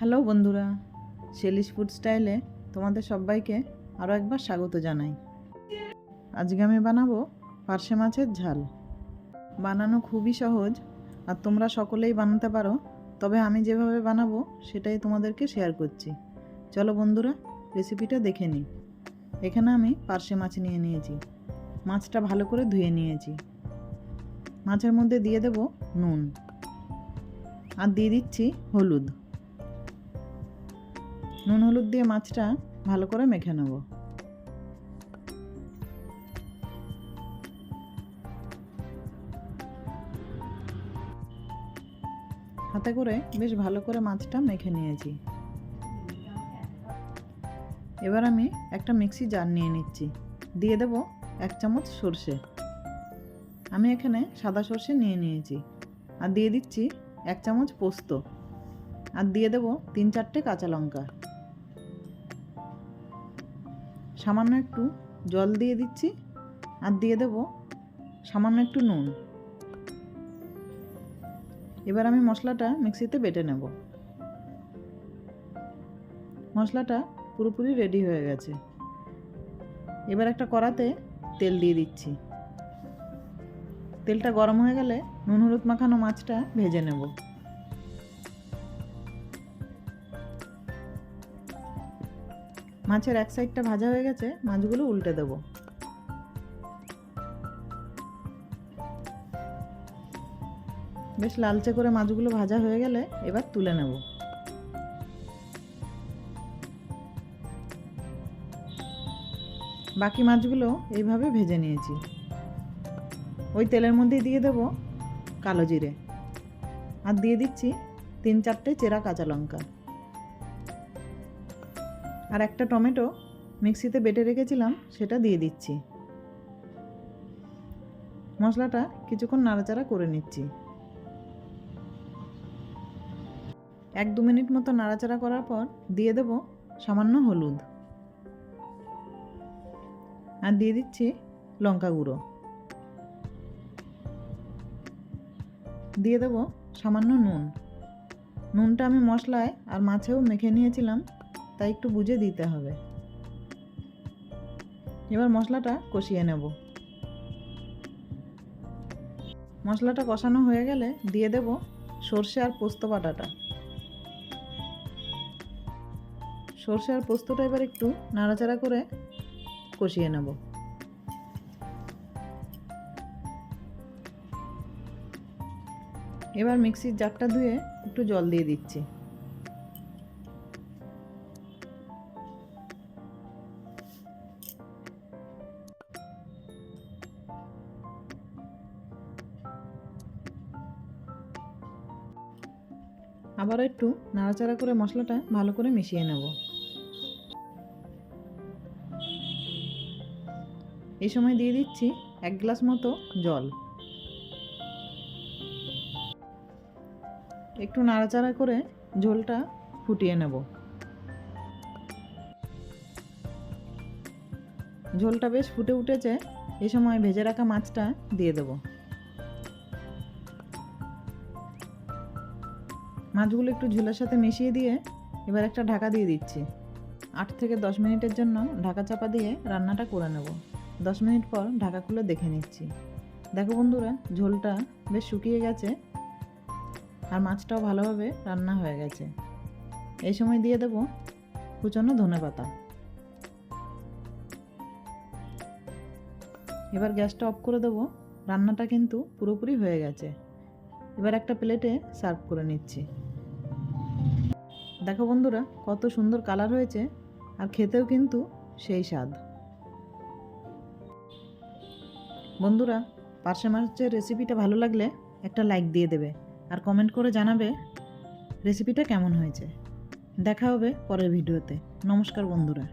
Hello বন্ধুরা, শেলিশ food স্টাইলে তোমাদের সবাইকে আরও একবার স্বাগত জানাই। আজকে আমি বানাবো পার্শে মাছের ঝাল। বানানো খুবই সহজ আর তোমরা সকলেই বানাতে পারো, তবে আমি যেভাবে বানাবো সেটাই তোমাদেরকে শেয়ার করছি। চলো বন্ধুরা, রেসিপিটা দেখে নিই। এখানে আমি পার্শে মাছ নিয়ে নিয়েছি। মাছটা ভালো করে ধুয়ে নিয়েছি। মাছের মধ্যে দিয়ে দেব নুন আর দিয়ে দিচ্ছি হলুদ। নুন হলুদ দিয়ে মাছটা ভালো করে মেখে নেব। হাতে করে বেশ ভালো করে মাছটা মেখে নিয়েছি। এবার আমি একটা মিক্সি জার নিয়ে নিচ্ছি। দিয়ে দেব 1 চামচ সর্ষে। আমি এখানে সাদা সর্ষে নিয়ে নিয়েছি। আর দিয়ে দিচ্ছি 1 চামচ পোস্ত। আর দিয়ে দেব 3-4টে কাঁচা লঙ্কা। সামান্য একটু জল দিয়ে দিচ্ছি। আর দিয়ে দেব সামান্য একটু নুন। এবার আমি মশলাটা মিক্সিতে বেটে নেব। মশলাটা পুরোপুরি রেডি হয়ে গেছে। এবার একটা কড়াতে তেল দিয়ে দিচ্ছি। তেলটা গরম হয়ে গেলে নুন হলুদ মাখানো মাছটা ভেজে নেব। মাছের এক সাইডটা ভাজা হয়ে গেছে, মাছগুলো উল্টে দেব। বেশ লালচে করে মাছগুলো ভাজা হয়ে গেলে এবার তুলে নেব। বাকি মাছগুলো এইভাবে ভেজে নিয়েছি। ওই তেলের মধ্যে দিয়ে দেব কালো জিরে। আর দিয়ে দিচ্ছি 3-4টে চেরা কাঁচা লঙ্কা। আর একটা টমেটো মিক্সিতে বেটে রেখেছিলাম, সেটা দিয়ে দিচ্ছি। মশলাটা কিছুক্ষণ নাড়াচাড়া করে নিচ্ছি। 1-2 মিনিট মতো নাড়াচাড়া করার পর দিয়ে দেব সামান্য হলুদ। আর দিয়ে দিচ্ছি লঙ্কা গুঁড়ো। দিয়ে দেব সামান্য নুন। নুনটা আমি মশলায় আর মাছেও মেখে নিয়েছিলাম, তাই একটু বুঝে দিতে হবে। এবার মশলাটা কষিয়ে নেব। মশলাটা কষানো হয়ে গেলে দিয়ে দেব সর্ষে আর পোস্ত বাটাটা। সর্ষে আর পোস্তটা এবার একটু নাড়াচাড়া করে কষিয়ে নেব। এবার মিক্সির জারটা ধুয়ে একটু জল দিয়ে দিচ্ছি। আবার একটু নাড়াচাড়া করে মশলাটা ভালো করে মিশিয়ে নেব। এই সময় দিয়ে দিচ্ছি 1 গ্লাস মতো জল। একটু নাড়াচাড়া করে ঝোলটা ফুটিয়ে নেব। ঝোলটা বেশ ফুটে উঠেছে। এই সময় ভেজে রাখা মাছটা দিয়ে দেব। মাছগুলো একটু ঝোলের সাথে মিশিয়ে দিয়ে এবার একটা ঢাকা দিয়ে দিচ্ছি। 8 থেকে 10 মিনিটের জন্য ঢাকা চাপা দিয়ে রান্নাটা করে নেব। 10 মিনিট পর ঢাকা খুলে দেখে নিচ্ছি। দেখো বন্ধুরা, ঝোলটা বেশ শুকিয়ে গেছে আর মাছটাও ভালোভাবে রান্না হয়ে গেছে। এই সময় দিয়ে দেব কুচনো ধনেপাতা। এবার গ্যাসটা অফ করে দেব। রান্নাটা কিন্তু পুরোপুরি হয়ে গেছে। এবার একটা প্লেটে সার্ভ করে নিচ্ছি। দেখো বন্ধুরা, কত সুন্দর কালার হয়েছে আর খেতেও কিন্তু সেই স্বাদ। বন্ধুরা, পার্শে মাছের রেসিপিটা ভালো লাগলে একটা লাইক দিয়ে দেবে আর কমেন্ট করে জানাবে রেসিপিটা কেমন হয়েছে। দেখা হবে পরের ভিডিওতে। নমস্কার বন্ধুরা।